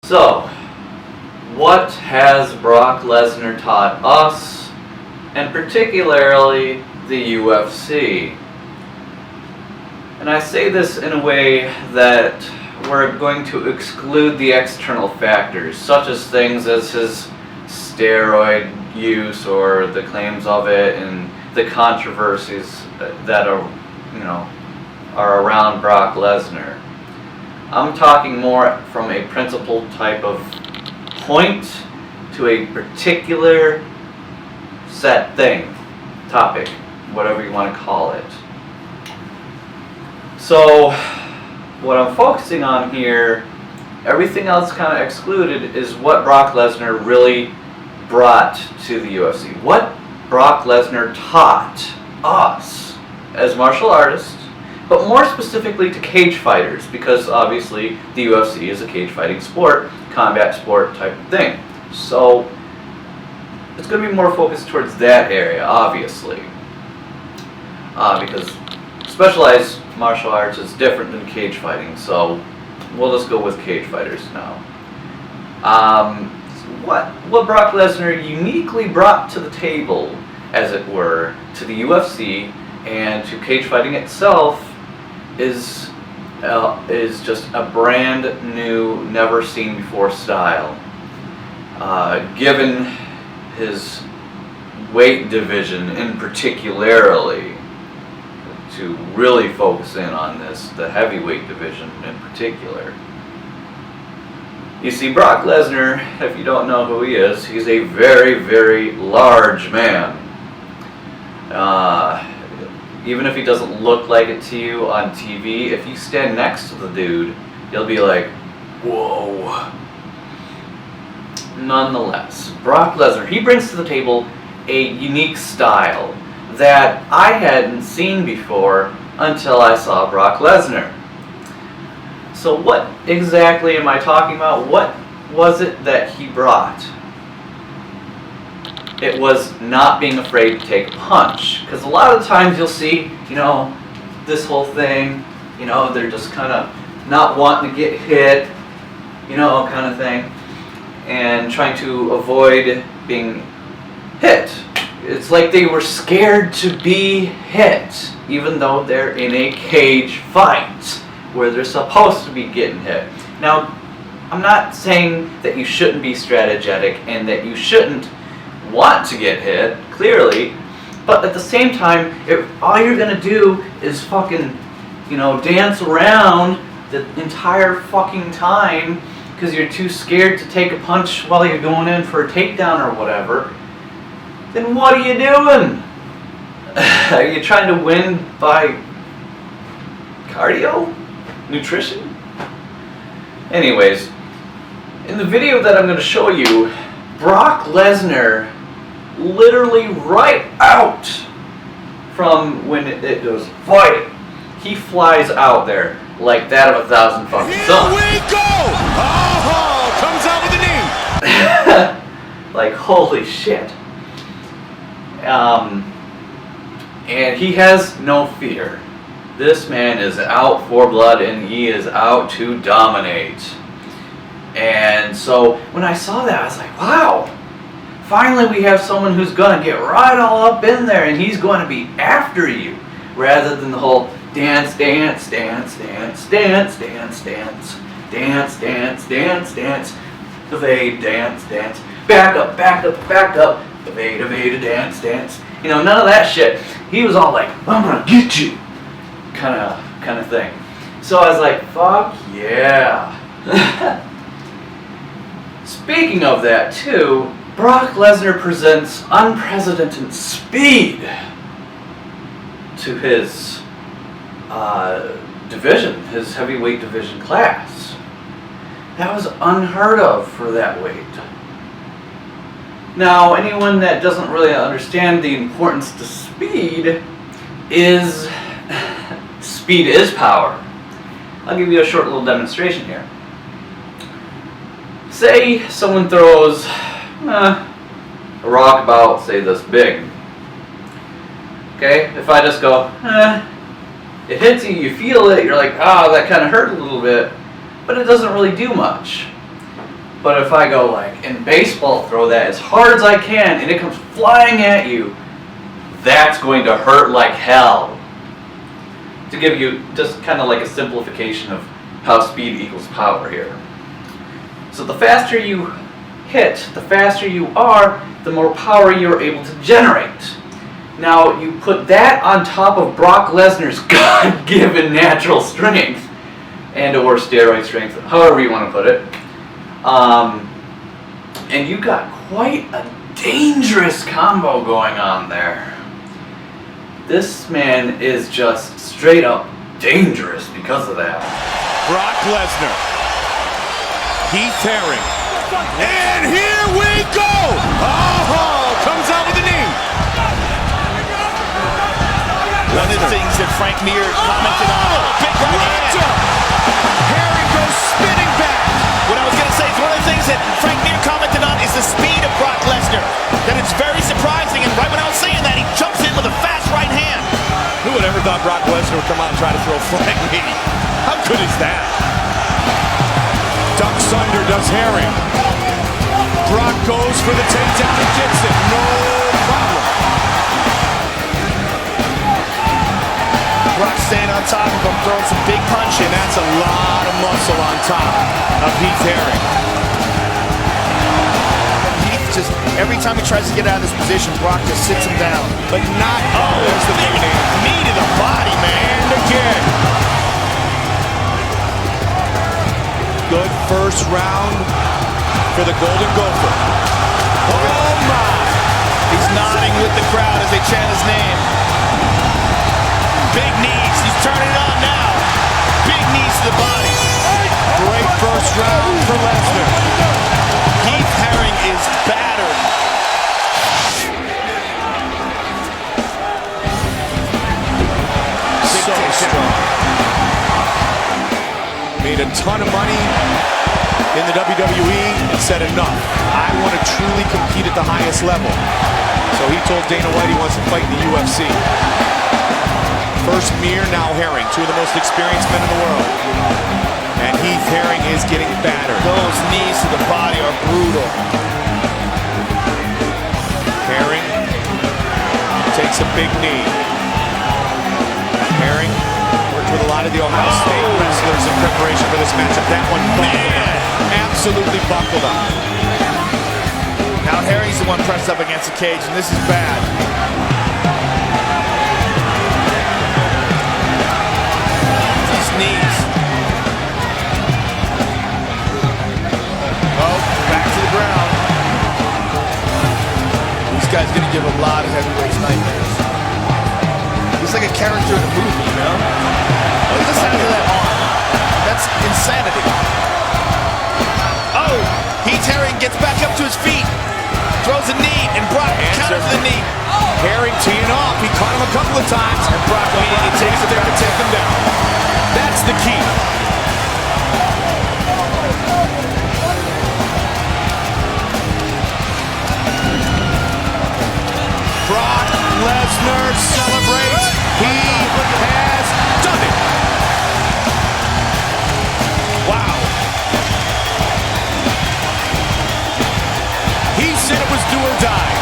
So, what has Brock Lesnar taught us, and particularly the UFC? And I say this in a way that we're going to exclude the external factors, such as things as his steroid use or the claims of it and the controversies that are around Brock Lesnar. I'm talking more from a principled type of point to a particular set thing, topic, whatever you want to call it. So, what I'm focusing on here, everything else kind of excluded, is what Brock Lesnar really brought to the UFC. What Brock Lesnar taught us as martial artists, but more specifically to cage fighters, because obviously the UFC is a cage fighting sport, combat sport type of thing. So it's going to be more focused towards that area, obviously, because specialized martial arts is different than cage fighting. So we'll just go with cage fighters now. What Brock Lesnar uniquely brought to the table, as it were, to the UFC and to cage fighting itself is just a brand new, never seen before style. Given his weight division in particularly, to really focus in on this, the heavyweight division in particular. You see, Brock Lesnar, if you don't know who he is, he's a very, very large man. Even if he doesn't look like it to you on TV, if you stand next to the dude, you'll be like, whoa. Nonetheless, Brock Lesnar, he brings to the table a unique style that I hadn't seen before until I saw Brock Lesnar. So what exactly am I talking about? What was it that he brought? It was not being afraid to take a punch. Because a lot of the times you'll see, this whole thing, they're just kind of not wanting to get hit, kind of thing, and trying to avoid being hit. It's like they were scared to be hit, even though they're in a cage fight where they're supposed to be getting hit. Now, I'm not saying that you shouldn't be strategic and that you shouldn't want to get hit, clearly, but at the same time, if all you're gonna do is fucking, dance around the entire fucking time because you're too scared to take a punch while you're going in for a takedown or whatever, then what are you doing? Are you trying to win by cardio? Nutrition? Anyways, in the video that I'm going to show you, Brock Lesnar, literally right out from when it goes fight, he flies out there like that of 1,000 fucking suns. Here we go! Oh, comes out with a knee. Like, holy shit. And he has no fear. This man is out for blood and he is out to dominate. And so when I saw that, I was like, wow, finally we have someone who's going to get right all up in there and he's going to be after you, rather than the whole dance, dance, dance, dance, dance, dance, dance, dance, dance, dance, dance, evade, dance, dance, back up, back up, back up, evade, evade, dance, dance. None of that shit. He was all like, I'm gonna get you, kind of thing. So I was like, fuck yeah. Speaking of that too, Brock Lesnar presents unprecedented speed to his division, his heavyweight division class. That was unheard of for that weight. Now, anyone that doesn't really understand the importance to speed is power. I'll give you a short little demonstration here. Say someone throws a rock about, say, this big. Okay, if I just go, it hits you, you feel it, you're like, that kind of hurt a little bit, but it doesn't really do much. But if I go like in baseball, throw that as hard as I can and it comes flying at you, that's going to hurt like hell. To give you just kind of like a simplification of how speed equals power here. So the faster you hit, the faster you are, the more power you're able to generate. Now you put that on top of Brock Lesnar's God-given natural strength, and or steroid strength, however you want to put it. And you got quite a dangerous combo going on there. This man is just straight up dangerous because of that. Brock Lesnar, Heath Herring, and here we go! Oh, comes out with a knee. One of the things that Frank Mir commented on, big right hand. Herring goes spinning back. What I was going to say is one of the things that Frank Mir commented on is the speed of Brock Lesnar. That it's very surprising, and right when I was saying that, he jumps in with a fast right hand. Who would ever thought Brock Lesnar would come out and try to throw flying knee? How good is that? Ducks under, does Herring. Brock goes for the takedown and gets it. No problem. Brock staying on top of him, throwing some big punches. That's a lot of muscle on top of Heath Herring. Heath just, every time he tries to get out of this position, Brock just sits him down. But not, oh, there's the big knee. Knee to the body, man. And again. Good first round for the Golden Gopher. Oh my! He's nodding with the crowd as they chant his name. Big knees, he's turning it on now. Big knees to the body. Great first round for Lesnar. Heath Herring is battered. So strong. Made a ton of money in the WWE and said enough. I want to truly compete at the highest level. So he told Dana White he wants to fight in the UFC. First Mir, now Herring, two of the most experienced men in the world. And Heath Herring is getting battered. Those knees to the body are brutal. Herring takes a big knee. Herring worked with a lot of the Ohio State wrestlers in preparation for this matchup. That one buckled up. Absolutely buckled up. Now Herring's the one pressed up against the cage, and this is bad. These knees. Oh, back to the ground. This guy's gonna give a lot of heavyweights nightmares. He's like a character in a movie, you know? Look at the size of that arm. That's insanity. Oh, Heath Herring gets back up to his feet. Throws a knee, and Brock counters the knee. Herring teeing off. He caught him a couple of times. And Brock immediately takes it there to take him down. That's the key. Brock Lesnar celebrates. He has done it. Wow. He said it was do or die.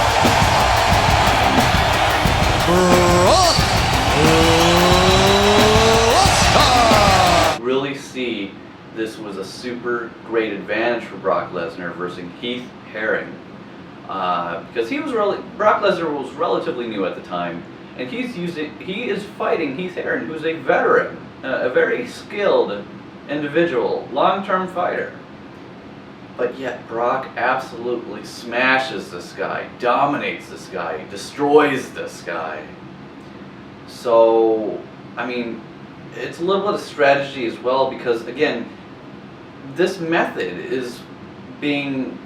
Really see this was a super great advantage for Brock Lesnar versus Heath Herring. Because Brock Lesnar was relatively new at the time, and he is fighting Heath Herring, who's a veteran, a very skilled individual, long-term fighter. But yet Brock absolutely smashes this guy, dominates this guy, destroys this guy. So, I mean, it's a little bit of strategy as well, because again, this method is being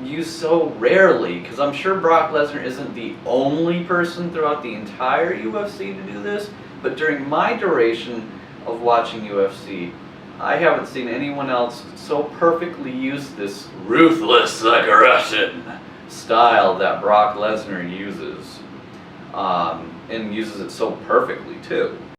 used so rarely, because I'm sure Brock Lesnar isn't the only person throughout the entire UFC to do this, but during my duration of watching UFC, I haven't seen anyone else so perfectly use this ruthless aggression style that Brock Lesnar uses, and uses it so perfectly too.